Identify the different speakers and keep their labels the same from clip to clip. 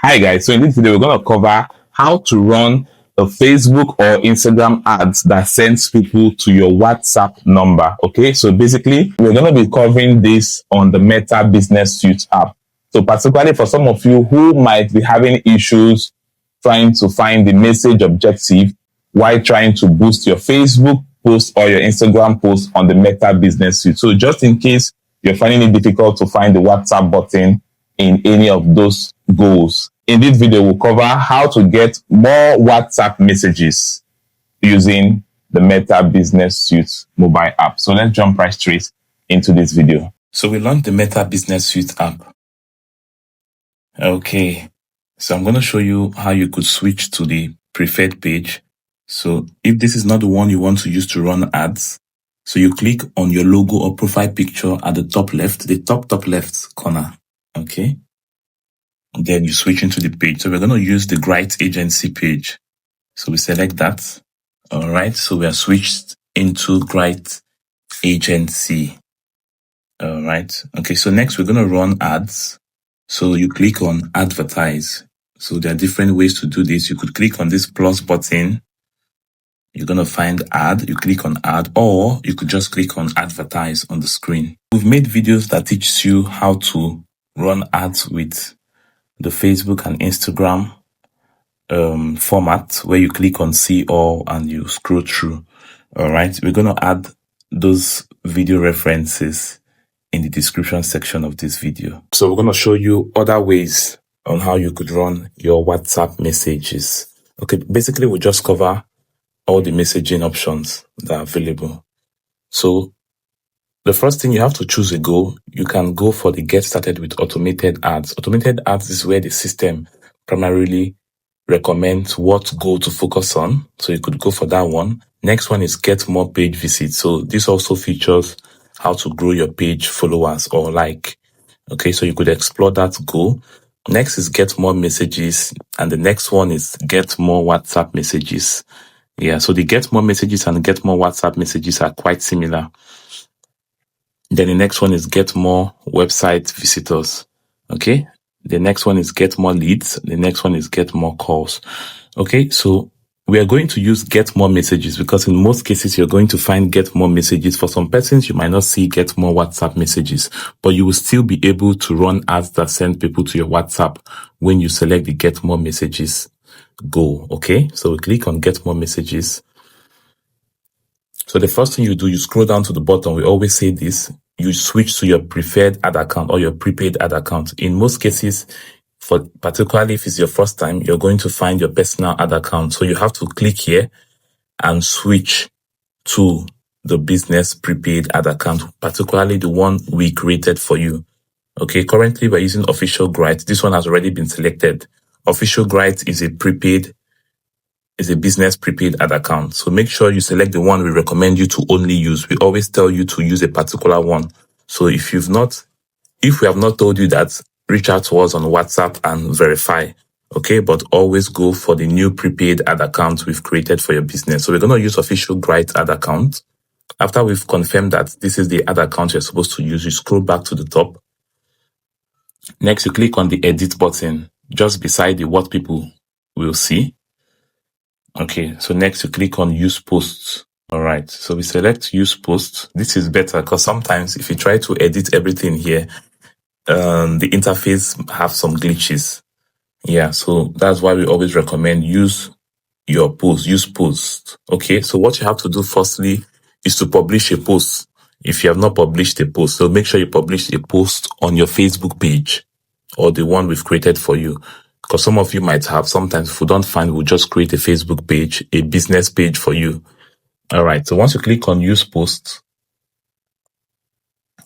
Speaker 1: Hi guys, so in this video we're going to cover how to run a Facebook or Instagram ads that sends people to your WhatsApp number. Okay, so basically we're going to be covering this on the Meta Business Suite app. So particularly for some of you who might be having issues trying to find the message objective while trying to boost your Facebook post or your Instagram post on the Meta Business Suite. So just in case you're finding it difficult to find the WhatsApp button in any of those goals, in this video we'll cover how to get more WhatsApp messages using the Meta Business Suite mobile app. So let's jump right straight into this video. So we launched the Meta Business Suite app. Okay, so I'm going to show you how you could switch to the preferred page. So if this is not the one you want to use to run ads, so you click on your logo or profile picture at the top left, the top left corner. Okay. Then you switch into the page. So we're going to use the Bright Agency page. So we select that. All right. So we are switched into Bright Agency. All right. Okay. So next we're going to run ads. So you click on advertise. So there are different ways to do this. You could click on this plus button. You're going to find ad. You click on ad, or you could just click on advertise on the screen. We've made videos that teach you how to run ads with the Facebook and Instagram format, where you click on see all and you scroll through. All right. We're going to add those video references in the description section of this video. So we're going to show you other ways on how you could run your WhatsApp messages. Okay. Basically, we'll just cover all the messaging options that are available. So the first thing, you have to choose a goal. You can go for the get started with automated ads. Automated ads is where the system primarily recommends what goal to focus on. So you could go for that one. Next one is get more page visits. So this also features how to grow your page followers or like. Okay, so you could explore that goal. Next is get more messages. And the next one is get more WhatsApp messages. Yeah, so the get more messages and get more WhatsApp messages are quite similar. Then the next one is get more website visitors. Okay. The next one is get more leads. The next one is get more calls. Okay. So we are going to use get more messages because in most cases, you're going to find get more messages. For some persons, you might not see get more WhatsApp messages, but you will still be able to run ads that send people to your WhatsApp when you select the get more messages goal. Okay. So we click on get more messages. So the first thing you do, you scroll down to the bottom. We always say this, you switch to your preferred ad account or your prepaid ad account. In most cases, particularly if it's your first time, you're going to find your personal ad account. So you have to click here and switch to the business prepaid ad account, particularly the one we created for you. Okay, currently we're using Official Bright. This one has already been selected. Official Bright is a business prepaid ad account. So make sure you select the one we recommend you to only use. We always tell you to use a particular one. So if we have not told you that, reach out to us on WhatsApp and verify. Okay, but always go for the new prepaid ad account we've created for your business. So we're going to use Official Bright ad account. After we've confirmed that this is the ad account you're supposed to use, you scroll back to the top. Next, you click on the edit button just beside the what people will see. Okay, so next you click on use posts. All right, so we select use posts. This is better because sometimes if you try to edit everything here, the interface have some glitches. Yeah, so that's why we always recommend use post. Okay, so what you have to do firstly is to publish a post. If you have not published a post, so make sure you publish a post on your Facebook page or the one we've created for you. Because some of you might have, sometimes if we don't find, we'll just create a Facebook page, a business page for you. All right. So once you click on use post,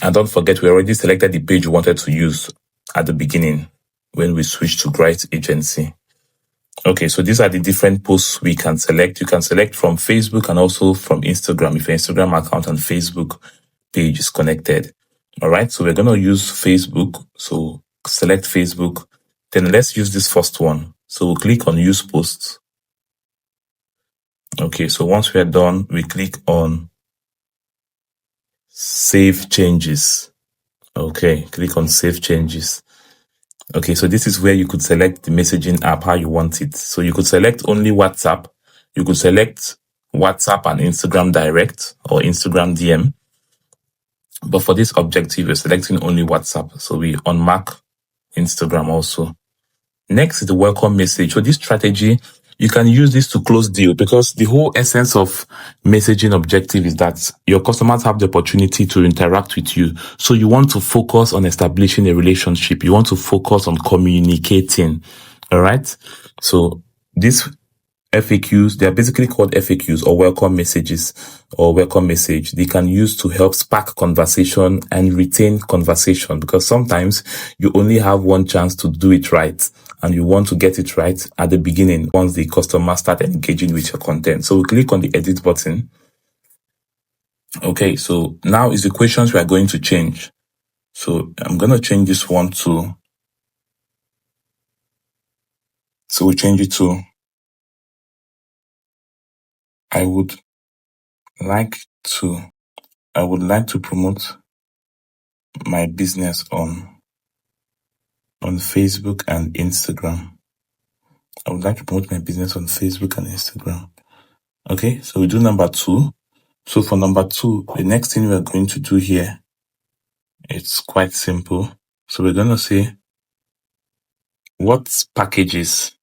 Speaker 1: and don't forget, we already selected the page you wanted to use at the beginning when we switched to Bright Agency. Okay. So these are the different posts we can select. You can select from Facebook and also from Instagram if your Instagram account and Facebook page is connected. All right. So we're going to use Facebook. So select Facebook. Then let's use this first one. So we'll click on use posts. Okay, so once we are done, we click on save changes. Okay, click on save changes. Okay, so this is where you could select the messaging app, how you want it. So you could select only WhatsApp. You could select WhatsApp and Instagram direct or Instagram DM. But for this objective, you're selecting only WhatsApp. So we unmark Instagram also. Next is the welcome message. So this strategy, you can use this to close deal, because the whole essence of messaging objective is that your customers have the opportunity to interact with you. So you want to focus on establishing a relationship. You want to focus on communicating. All right. So this FAQs, they are basically called FAQs, or welcome messages, or welcome message. They can use to help spark conversation and retain conversation, because sometimes you only have one chance to do it right, and you want to get it right at the beginning once the customer start engaging with your content. So we click on the edit button. Okay, so now is the questions we are going to change. So I'm going to change this one to, so we change it to, I would like to promote my business on Facebook and Instagram. I would like to promote my business on Facebook and Instagram. Okay, so we do number 2. So for number 2, the next thing we're going to do here, it's quite simple. So we're going to say, what packages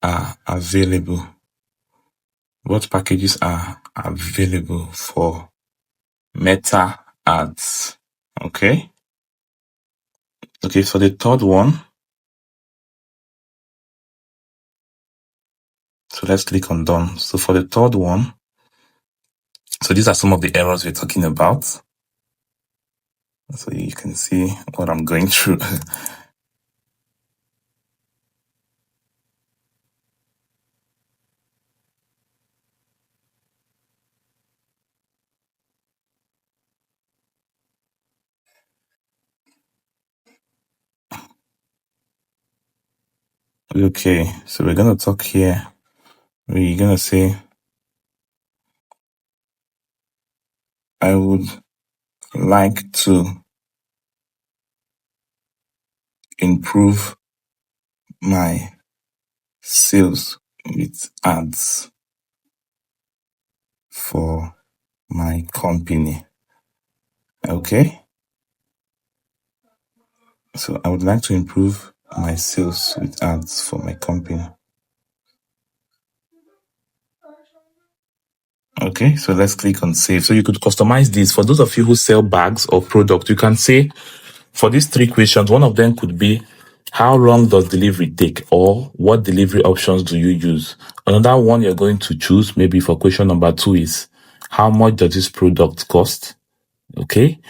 Speaker 1: are available? What packages are available for Meta ads? Okay. Okay, for the third one, so let's click on done. So for the third one, so these are some of the errors we're talking about. So you can see what I'm going through. Okay, so we're going to talk here. We're going to say, I would like to improve my sales with ads for my company. Okay. So I would like to improve my sales with ads for my company. Okay, so let's click on save. So you could customize this. For those of you who sell bags or product, you can say, for these 3 questions, one of them could be, how long does delivery take? Or what delivery options do you use? Another one you're going to choose, maybe for question number 2, is, how much does this product cost? Okay.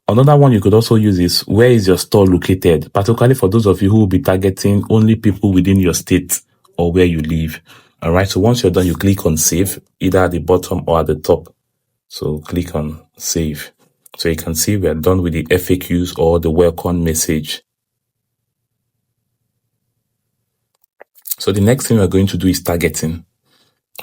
Speaker 1: Another one you could also use is, where is your store located? Particularly for those of you who will be targeting only people within your state or where you live. All right. So once you're done, you click on save, either at the bottom or at the top. So click on save. So you can see we are done with the FAQs, or the welcome message. So the next thing we're going to do is targeting.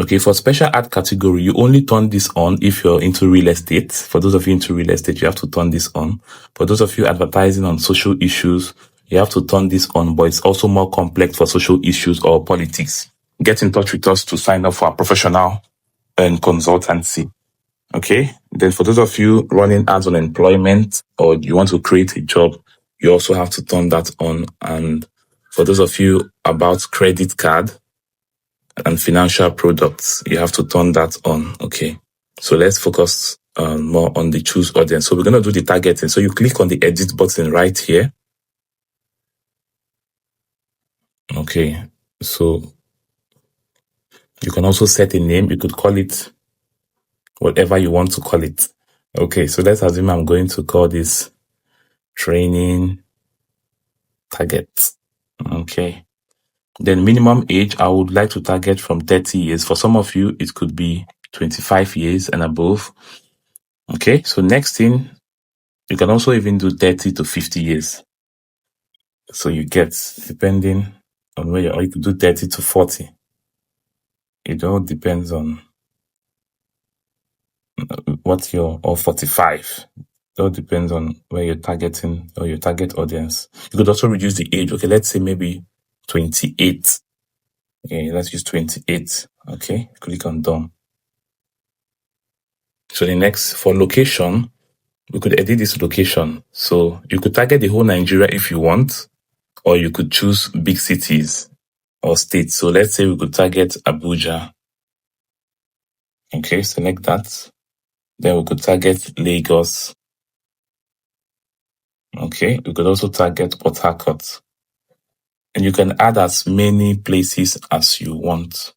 Speaker 1: Okay, for special ad category, you only turn this on if you're into real estate. For those of you into real estate, you have to turn this on. For those of you advertising on social issues, you have to turn this on, but it's also more complex for social issues or politics. Get in touch with us to sign up for our professional and consultancy. Okay. Then for those of you running ads on employment, or you want to create a job, you also have to turn that on. And for those of you about credit card and financial products, you have to turn that on. Okay. So let's focus more on the choose audience. So we're going to do the targeting. So you click on the edit button right here. Okay. So you can also set a name. You could call it whatever you want to call it. Okay. So let's assume I'm going to call this training target. Okay. Then minimum age, I would like to target from 30 years. For some of you, it could be 25 years and above. Okay. So next thing, you can also even do 30 to 50 years. So you get, depending on where you are, you could do 30 to 40. It all depends on what you're, or 45. It all depends on where you're targeting or your target audience. You could also reduce the age. Okay, let's say maybe 28. Okay, let's use 28. Okay, click on done. So the next, for location, we could edit this location. So you could target the whole Nigeria if you want, or you could choose big cities or states. So let's say we could target Abuja. Okay, select that. Then we could target Lagos. Okay, we could also target Port Harcourt. And you can add as many places as you want.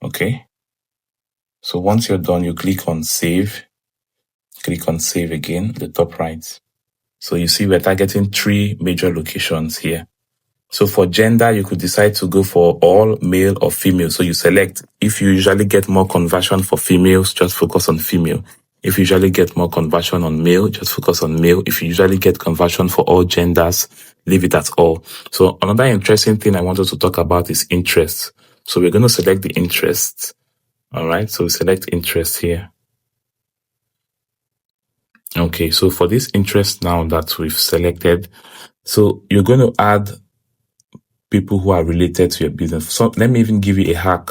Speaker 1: Okay. So once you're done, you click on save. Click on save again, the top right. So you see we're targeting 3 major locations here. So for gender, you could decide to go for all, male or female. So you select. If you usually get more conversion for females, just focus on female. If you usually get more conversion on male, just focus on male. If you usually get conversion for all genders, leave it at all. So another interesting thing I wanted to talk about is interest. So we're going to select the interest. All right. So we select interest here. Okay. So for this interest now that we've selected, so you're going to add people who are related to your business. So let me even give you a hack.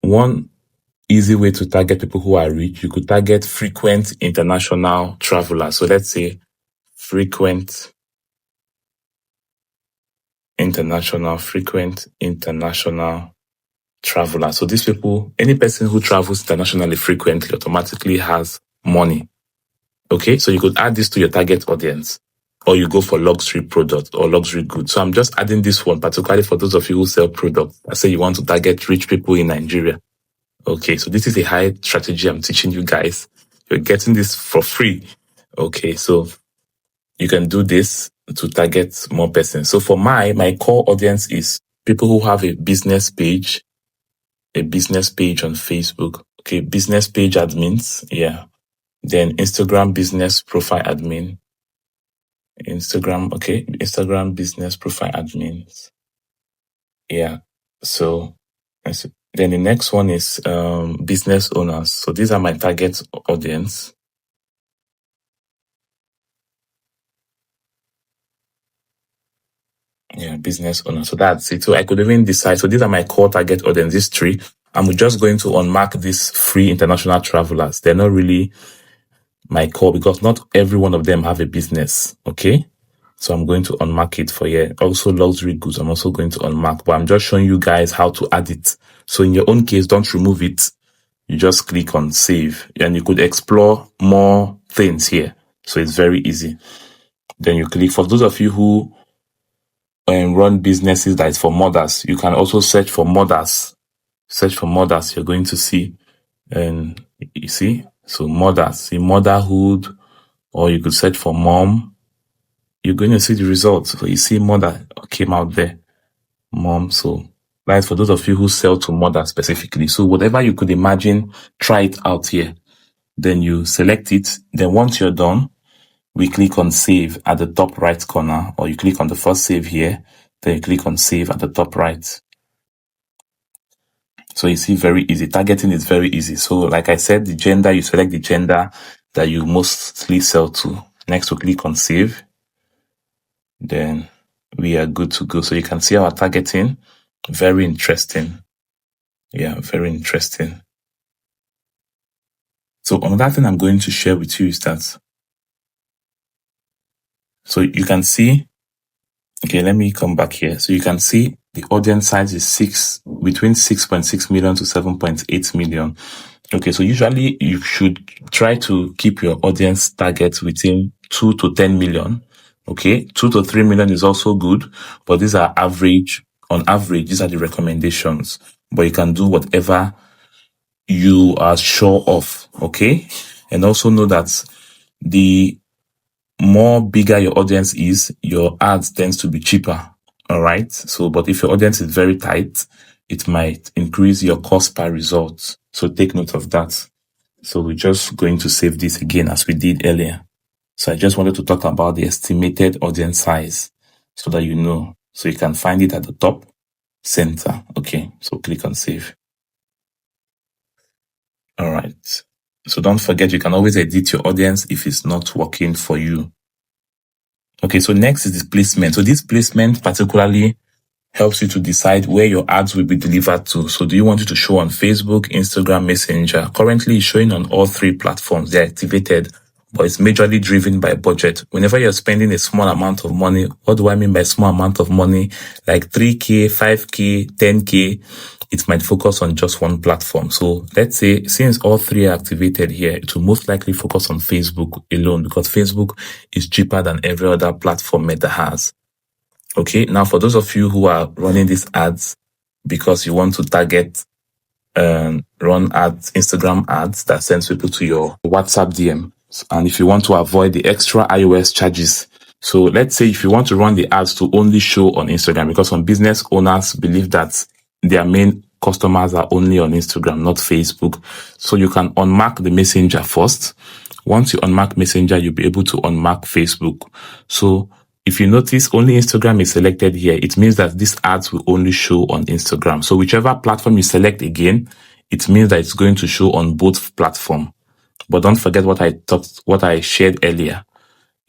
Speaker 1: One easy way to target people who are rich, you could target frequent international travelers. So let's say frequent international traveler. So these people, any person who travels internationally frequently automatically has money. Okay, so you could add this to your target audience, or you go for luxury products or luxury goods. So I'm just adding this one, particularly for those of you who sell products. I say you want to target rich people in Nigeria. Okay, so this is a high strategy I'm teaching you guys. You're getting this for free. Okay, so you can do this to target more persons. So for my core audience is people who have a business page on Facebook. Okay, business page admins. Yeah. Then Instagram business profile admin. Instagram business profile admins. Yeah. So then the next one is business owners. So these are my target audience. Yeah, business owners. So that's it. So I could even decide. So these are my core target audience, these 3. I'm just going to unmark these free international travelers. They're not really my core because not every one of them have a business. Okay. So I'm going to unmark it for here. Also luxury goods, I'm also going to unmark, but I'm just showing you guys how to add it. So in your own case, don't remove it. You just click on save and you could explore more things here. So it's very easy. Then you click, for those of you who run businesses that is for mothers, you can also search for mothers. Search for mothers, you're going to see, and you see, so mothers, see motherhood, or you could search for mom. You're going to see the results. So you see mother came out there, mom. So that's for those of you who sell to mothers specifically. So whatever you could imagine, try it out here. Then you select it. Then once you're done, we click on save at the top right corner, or you click on the first save here. Then you click on save at the top right. So you see, very easy. Targeting is very easy. So like I said, the gender, you select the gender that you mostly sell to. Next, we click on save. Then we are good to go. So you can see our targeting. Very interesting. Yeah, very interesting. So another thing I'm going to share with you is that, so you can see, okay, let me come back here. So you can see the audience size is between 6.6 million to 7.8 million. Okay, so usually you should try to keep your audience target within 2 to 10 million. Okay, 2 to 3 million is also good, but these are average. On average, these are the recommendations, but you can do whatever you are sure of. Okay, and also know that the more bigger your audience is, your ads tends to be cheaper. All right. So, but if your audience is very tight, it might increase your cost per result. So take note of that. So we're just going to save this again as we did earlier. So I just wanted to talk about the estimated audience size so that you know. So you can find it at the top center. Okay. So click on save. All right. So don't forget, you can always edit your audience if it's not working for you. Okay, so next is the placement. So this placement particularly helps you to decide where your ads will be delivered to. So do you want it to show on Facebook, Instagram, Messenger? Currently it's showing on all three platforms. They're activated, but it's majorly driven by budget. Whenever you're spending a small amount of money, what do I mean by small amount of money? Like 3K, 5K, 10K, it might focus on just one platform. So let's say, since all three are activated here, it will most likely focus on Facebook alone because Facebook is cheaper than every other platform Meta has. Okay, now for those of you who are running these ads because you want to target run ads, Instagram ads that sends people to your WhatsApp DM, and if you want to avoid the extra iOS charges, so let's say if you want to run the ads to only show on Instagram, because some business owners believe that their main customers are only on Instagram, not Facebook, so you can unmark the Messenger first. Once you unmark Messenger, you'll be able to unmark Facebook. So if you notice only Instagram is selected here, it means that these ads will only show on Instagram. So whichever platform you select again, it means that it's going to show on both platforms. But don't forget what I shared earlier.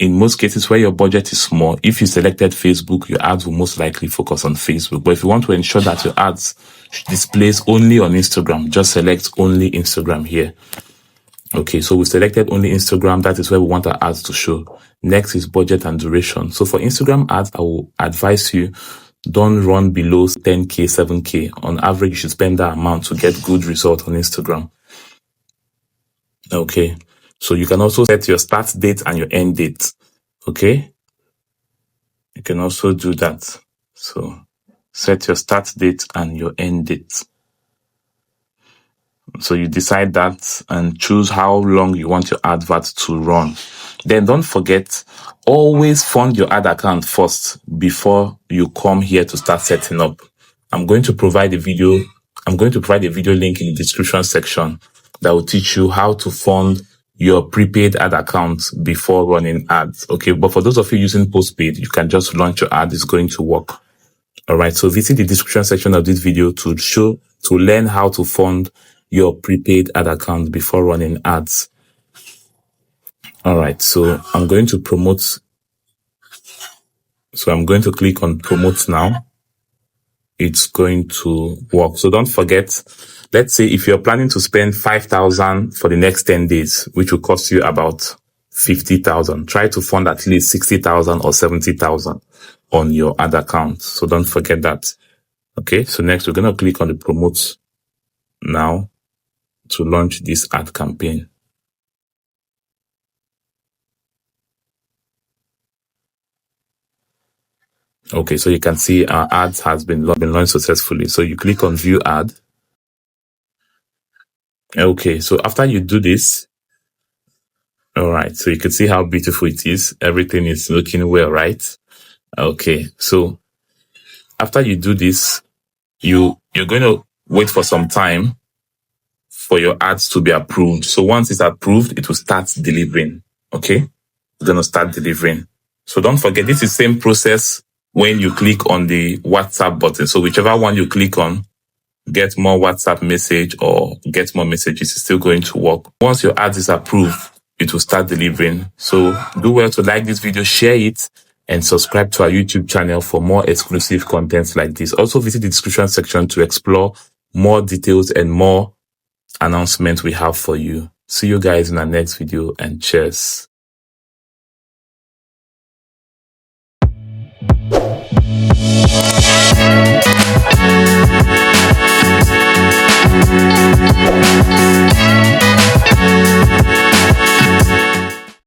Speaker 1: In most cases where your budget is small, if you selected Facebook, your ads will most likely focus on Facebook. But if you want to ensure that your ads displays only on Instagram, just select only Instagram here. Okay, so we selected only Instagram. That is where we want our ads to show. Next is budget and duration. So for Instagram ads, I will advise you, don't run below 10K, 7K. On average, you should spend that amount to get good results on Instagram. Okay, so you can also set your start date and your end date. Okay, you can also do that. So set your start date and your end date. So you decide that and choose how long you want your advert to run. Then don't forget, always fund your ad account first before you come here to start setting up. I'm going to provide a video link in the description section that will teach you how to fund your prepaid ad account before running ads. Okay, but for those of you using postpaid, you can just launch your ad. It's going to work. All right, so visit the description section of this video to learn how to fund your prepaid ad account before running ads. All right, so I'm going to click on promote now. It's going to work. So don't forget, let's say if you're planning to spend 5,000 for the next 10 days, which will cost you about 50,000, try to fund at least 60,000 or 70,000 on your ad account. So don't forget that. Okay, so next we're going to click on the promote now to launch this ad campaign. Okay, so you can see our ads has been launched successfully. So you click on view ad. Okay, so after you do this, all right, so you can see how beautiful it is. Everything is looking well, right? Okay, so after you do this, you're going to wait for some time for your ads to be approved. So once it's approved, it will start delivering. Okay, it's going to start delivering. So don't forget, this is the same process when you click on the WhatsApp button. So whichever one you click on, get more WhatsApp message or get more messages, is still going to work. Once your ad is approved, it will start delivering. So do well to like this video, share it, and subscribe to our YouTube channel for more exclusive contents like this. Also visit the description section to explore more details and more announcements we have for you. See you guys in our next video, and cheers.